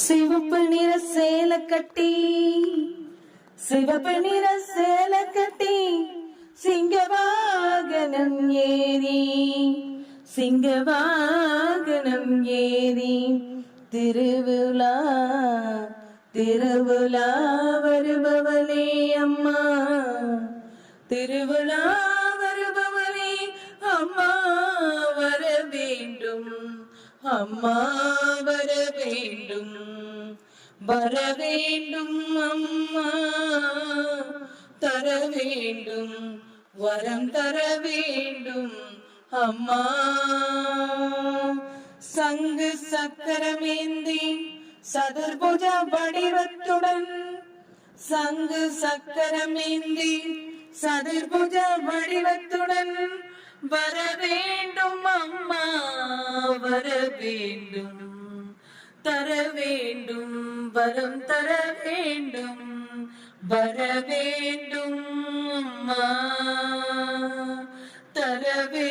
சிவப்பு நிற சேலை கட்டி சிவப்பு நிற சேலை கட்டி சிங்கவாகனம் ஏறி சிங்கவாகனம் ஏறி திருவிழா திருவிழா வருபவளே அம்மா திருவிழா வருபவளே அம்மா வர வேண்டும் அம்மா வர வேண்டும் வர வேண்டும் அம்மா தர வேண்டும் வரம் தர வேண்டும் அம்மா சங்கு சக்கரமேந்தி சதுர்புஜ வடிவத்துடன் சங்கு சக்கரமேந்தி சதுர்புஜ வடிவத்துடன் வர வேண்டும் அம்மா வர வேண்டும் தர வேண்டும் வரம் தர வேண்டும் வர வேண்டும் அம்மா தர வேண்டும்